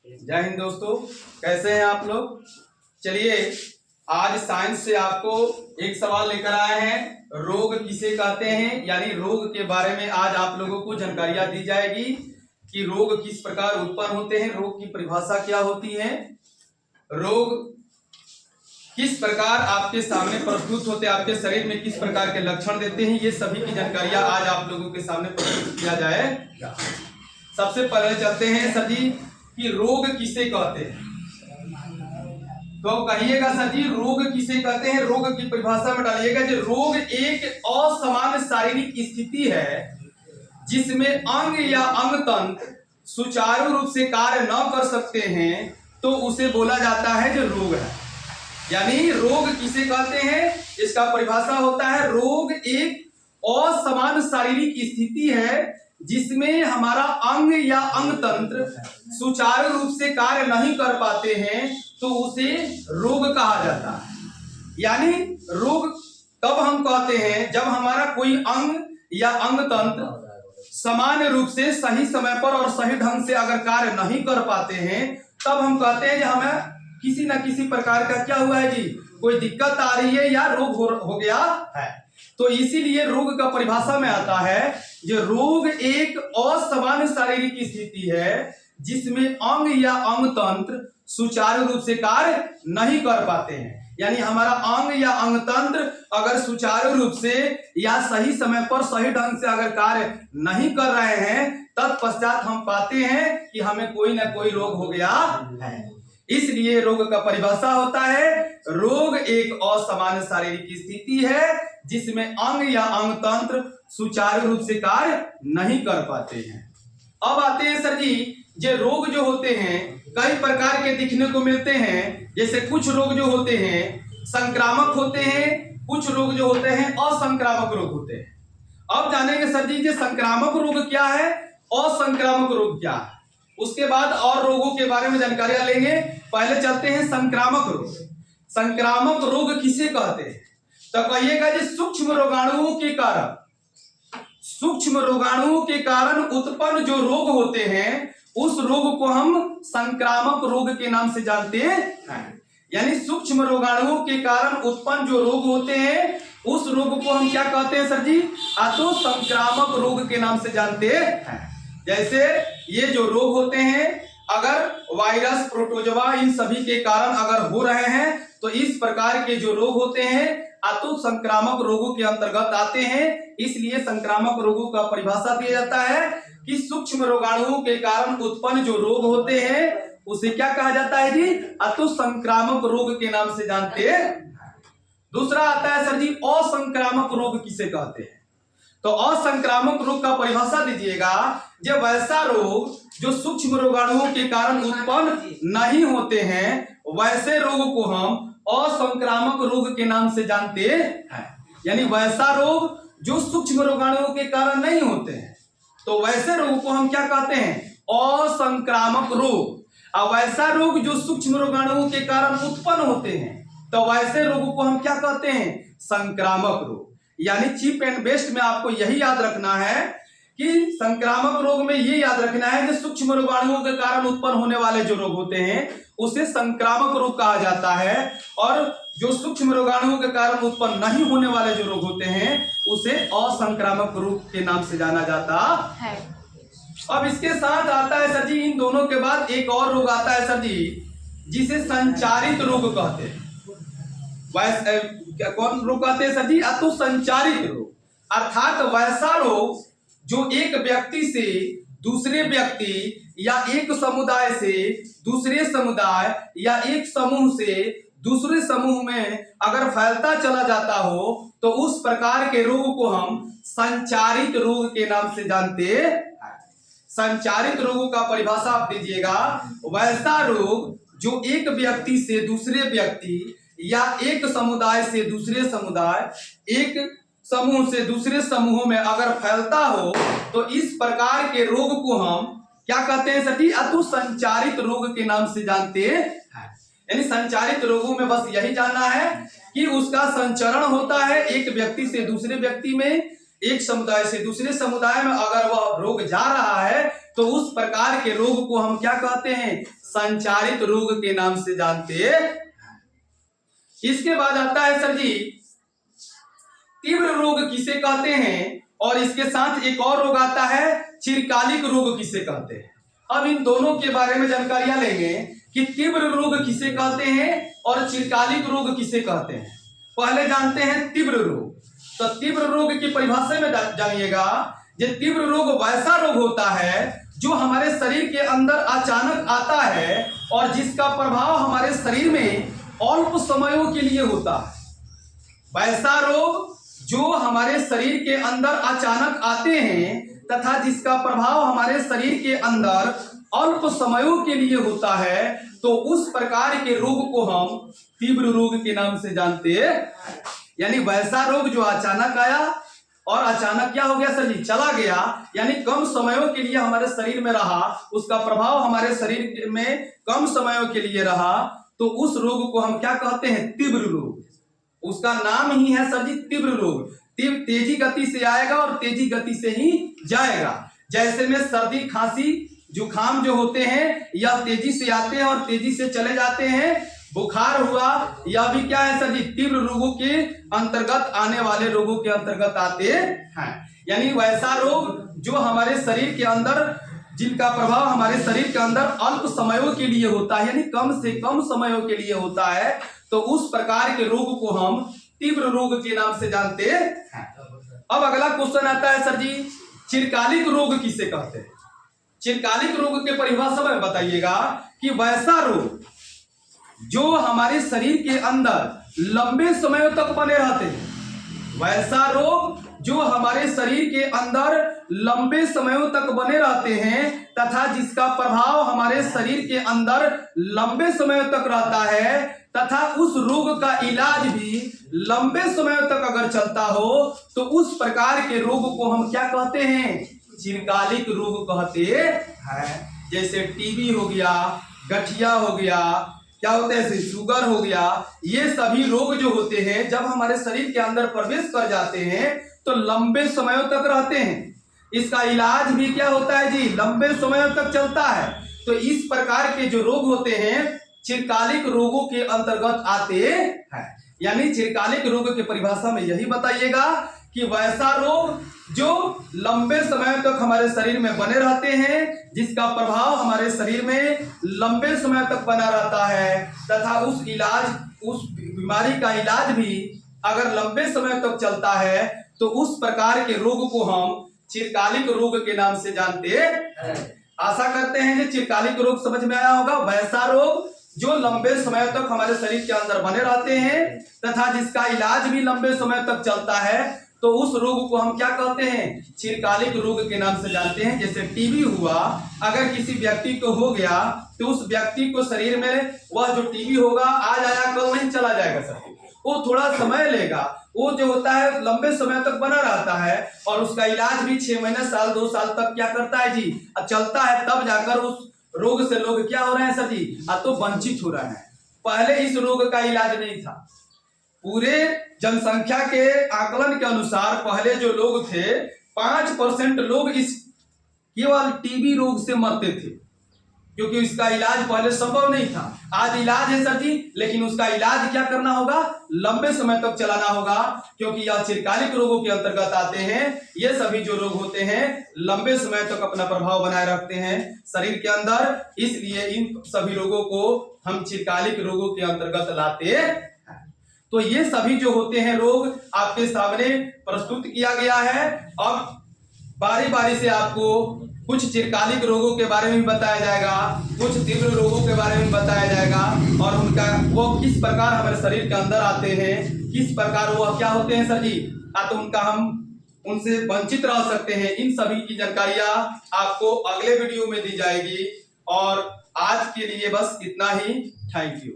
जय हिंद दोस्तों, कैसे हैं आप लोग। चलिए आज साइंस से आपको एक सवाल लेकर आए हैं। रोग किसे कहते हैं, यानी रोग के बारे में आज आप लोगों को जानकारियां दी जाएगी कि रोग किस प्रकार उत्पन्न होते हैं, रोग की परिभाषा क्या होती है, रोग किस प्रकार आपके सामने प्रस्तुत होते हैं, आपके शरीर में किस प्रकार के लक्षण देते हैं, ये सभी की जानकारियां आज आप लोगों के सामने प्रस्तुत किया जाएगा। सबसे पहले चलते हैं सर जी कि रोग किसे कहते हैं। तो कहिएगा सर जी रोग किसे कहते हैं, रोग की परिभाषा में डालिएगा कि रोग एक असामान्य शारीरिक स्थिति है जिसमें अंग या अंग तंत्र सुचारू रूप से कार्य न कर सकते हैं, तो उसे बोला जाता है जो रोग है। यानी रोग किसे कहते हैं, इसका परिभाषा होता है रोग एक असामान्य शारीरिक स्थिति है जिसमें हमारा अंग या अंग तंत्र सुचारू रूप से कार्य नहीं कर पाते हैं, तो उसे रोग कहा जाता है। यानी रोग तब हम कहते हैं जब हमारा कोई अंग या अंग तंत्र सामान्य रूप से सही समय पर और सही ढंग से अगर कार्य नहीं कर पाते हैं, तब हम कहते हैं कि हमें किसी न किसी प्रकार का क्या हुआ है जी, कोई दिक्कत आ रही है या रोग हो गया है। तो इसीलिए रोग का परिभाषा में आता है जो रोग एक असामान्य शारीरिक स्थिति है जिसमें अंग या अंग तंत्र सुचारू रूप से कार्य नहीं कर पाते हैं। यानी हमारा अंग या अंग तंत्र अगर सुचारू रूप से या सही समय पर सही ढंग से अगर कार्य नहीं कर रहे हैं, तत्पश्चात हम पाते हैं कि हमें कोई ना कोई रोग हो गया है। इसलिए रोग का परिभाषा होता है रोग एक असामान्य शारीरिक स्थिति है जिसमें अंग या अंग तंत्र सुचारू रूप से कार्य नहीं कर पाते हैं। अब आते हैं सर जी, ये रोग जो होते हैं कई प्रकार के दिखने को मिलते हैं। जैसे कुछ रोग जो होते हैं संक्रामक होते हैं, कुछ रोग जो होते हैं असंक्रामक रोग होते हैं। अब जानेंगे सर जी ये संक्रामक रोग क्या है, असंक्रामक रोग क्या है, उसके बाद और रोगों के बारे में जानकारियां लेंगे। पहले चलते हैं संक्रामक रोग। संक्रामक रोग किसे कहते हैं, तो कहिएगा जी सूक्ष्म रोगाणुओं के कारण, सूक्ष्म रोगाणुओं के कारण उत्पन्न जो रोग होते हैं उस रोग को हम संक्रामक रोग के नाम से जानते हैं। यानी सूक्ष्म रोगाणुओं के कारण उत्पन्न जो रोग होते हैं उस रोग को हम क्या कहते हैं सर जी, तो संक्रामक रोग के नाम से जानते हैं। जैसे ये जो रोग होते हैं अगर वायरस, प्रोटोजोआ इन सभी के कारण अगर हो रहे हैं, तो इस प्रकार के जो रोग होते हैं तो संक्रामक रोगों के अंतर्गत आते हैं। इसलिए संक्रामक रोगों का परिभाषा दिया जाता है कि सूक्ष्म रोगाणुओं के कारण उत्पन्न जो रोग होते हैं उसे क्या कहा जाता है जी, तो संक्रामक रोग के नाम से जानते हैं। दूसरा आता है सर जी असंक्रामक रोग किसे कहते हैं। तो असंक्रामक रोग का परिभाषा दीजिएगा जब ऐसा रोग जो सूक्ष्म रोगाणुओं के कारण उत्पन्न नहीं होते हैं, वैसे रोग को हम असंक्रामक रोग के नाम से जानते हैं। यानी वैसा रोग जो सूक्ष्म रोगाणुओं के कारण नहीं होते हैं, तो वैसे रोग को हम क्या कहते हैं, असंक्रामक रोग। और वैसा रोग जो सूक्ष्म रोगाणुओं के कारण उत्पन्न होते हैं, तो वैसे रोग को हम क्या कहते हैं, संक्रामक रोग। यानी चीप एंड बेस्ट में आपको यही याद रखना है कि संक्रामक रोग में ये याद रखना है कि सूक्ष्म रोगाणुओं के कारण उत्पन्न होने वाले जो रोग होते हैं उसे संक्रामक रोग कहा जाता है, और जो सूक्ष्म रोगाणुओं के कारण उत्पन्न नहीं होने वाले जो रोग होते हैं उसे असंक्रामक रोग के नाम से जाना जाता है। अब इसके साथ आता है सर जी, इन दोनों के बाद एक और रोग आता है सर जी जिसे संचारित रोग कहते हैं। कौन रोग कहते हैं सर जी, तो संचारित रोग, अर्थात वैसा रोग जो एक व्यक्ति से दूसरे व्यक्ति या एक समुदाय से दूसरे समुदाय या एक समूह से दूसरे समूह में अगर फैलता चला जाता हो, तो उस प्रकार के रोग को हम संचारित रोग के नाम से जानते हैं। संचारित रोगों का परिभाषा आप दीजिएगा वैसा रोग जो एक व्यक्ति से दूसरे व्यक्ति या एक समुदाय से दूसरे समुदाय, एक समूह से दूसरे समूहों में अगर फैलता हो, तो इस प्रकार के रोग को हम क्या कहते हैं सर जी, तो संचारित रोग के नाम से जानते हैं। यानी संचारित रोगों में बस यही जानना है कि उसका संचरण होता है एक व्यक्ति से दूसरे व्यक्ति में, एक समुदाय से दूसरे समुदाय में अगर वह रोग जा रहा है तो उस प्रकार के रोग को हम क्या कहते हैं? संचारित रोग के नाम से जानते हैं। इसके बाद आता है सर जी तीव्र रोग किसे कहते हैं, और इसके साथ एक और रोग आता है चिरकालिक रोग किसे कहते हैं। अब इन दोनों के बारे में जानकारियां लेंगे कि तीव्र रोग किसे कहते हैं और चिरकालिक रोग किसे कहते हैं। पहले जानते हैं तीव्र रोग। तो तीव्र रोग की परिभाषा में जानिएगा, ये तीव्र रोग वैसा रोग होता है जो हमारे शरीर के अंदर अचानक आता है और जिसका प्रभाव हमारे शरीर में अल्प समयों के लिए होता है। वैसा रोग जो हमारे शरीर के अंदर अचानक आते हैं तथा जिसका प्रभाव हमारे शरीर के अंदर अल्प समयों के लिए होता है, तो उस प्रकार के रोग को हम तीव्र रोग के नाम से जानते हैं। यानी वैसा रोग जो अचानक आया और अचानक क्या हो गया सर जी? चला गया, यानी कम समयों के लिए हमारे शरीर में रहा, उसका प्रभाव हमारे शरीर में कम समयों के लिए रहा, तो उस रोग को हम क्या कहते हैं? तीव्र रोग। उसका नाम ही है सर जी तीव्र रोग। तेजी गति से आएगा और तेजी गति से ही जाएगा। जैसे में सर्दी खांसी जुखाम जो होते हैं या तेजी से आते हैं और तेजी से चले जाते हैं, बुखार हुआ, यह भी क्या है सर जी? तीव्र रोगों के अंतर्गत आने वाले रोगों के अंतर्गत आते हैं। यानी वैसा रोग जो हमारे शरीर के अंदर, जिनका प्रभाव हमारे शरीर के अंदर अल्प समयों के लिए होता है, यानी कम से कम समयों के लिए होता है, तो उस प्रकार के रोग को हम तीव्र रोग के नाम से जानते हैं। अब अगला क्वेश्चन आता है सर जी चिरकालिक रोग किसे कहते हैं? चिरकालिक रोग के परिभाषा में बताइएगा कि वैसा रोग जो हमारे शरीर के अंदर लंबे समय तक बने रहते हैं। वैसा रोग जो हमारे शरीर के अंदर लंबे समयों तक बने रहते हैं तथा जिसका प्रभाव हमारे शरीर के अंदर लंबे समय तक रहता है तथा उस रोग का इलाज भी लंबे समय तक अगर चलता हो, तो उस प्रकार के रोग को हम क्या कहते हैं? चिरकालिक रोग कहते हैं। जैसे टीबी हो गया, गठिया हो गया, क्या होता है, शुगर हो गया, ये सभी रोग जो होते हैं जब हमारे शरीर के अंदर प्रवेश कर जाते हैं तो लंबे समयों तक रहते हैं। इसका इलाज भी क्या होता है जी? लंबे समय तक चलता है। तो इस प्रकार के जो रोग होते हैं चिरकालिक रोगों के अंतर्गत आते हैं। यानी चिरकालिक रोग की परिभाषा में यही बताइएगा कि वैसा रोग जो लंबे समय तक हमारे शरीर में बने रहते हैं, जिसका प्रभाव हमारे शरीर में लंबे समय तक बना रहता है तथा उस बीमारी का इलाज भी अगर लंबे समय तक चलता है, तो उस प्रकार के रोग को हम चिरकालिक रोग के नाम से जानते हैं। आशा करते हैं कि चिरकालिक रोग समझ में आया होगा। वैसा रोग जो लंबे समय तक हमारे शरीर के अंदर बने रहते हैं तथा जिसका इलाज भी लंबे समय तक चलता है, तो उस रोग को हम क्या कहते हैं? चिरकालिक रोग के नाम से जानते हैं। जैसे टीबी हुआ, अगर किसी व्यक्ति को हो गया तो उस व्यक्ति को शरीर में वह जो टीबी होगा आज आया कल नहीं चला जाएगा सर, वो थोड़ा समय लेगा। वो जो होता है लंबे समय तक बना रहता है और उसका इलाज भी 6 महीने, साल, 2 साल तक क्या करता है जी? चलता है। तब जाकर उस रोग से लोग क्या हो रहे हैं सर जी? तो वंचित हो रहे हैं। पहले इस रोग का इलाज नहीं था। पूरे जनसंख्या के आकलन के अनुसार पहले जो लोग थे 5% लोग इस केवल टीबी रोग से मरते थे, क्योंकि इसका इलाज पहले संभव नहीं था। आज इलाज है सर जी, लेकिन उसका इलाज क्या करना होगा? लंबे समय तक चलाना होगा, क्योंकि यह चिरकालिक रोगों के अंतर्गत आते हैं। ये सभी जो रोग होते हैं लंबे समय तक अपना प्रभाव बनाए रखते हैं शरीर के अंदर, इसलिए इन सभी रोगों को हम चिरकालिक रोगों के अंतर्गत लाते हैं। तो ये सभी जो होते हैं रोग आपके सामने प्रस्तुत किया गया है। अब बारी बारी से आपको कुछ चिरकालिक रोगों के बारे में बताया जाएगा, कुछ तीव्र रोगों के बारे में बताया जाएगा और उनका वो किस प्रकार हमारे शरीर के अंदर आते हैं, किस प्रकार वो क्या होते हैं सर जी, तो उनका हम उनसे वंचित रह सकते हैं। इन सभी की जानकारियां आपको अगले वीडियो में दी जाएगी। और आज के लिए बस इतना ही। Thank you.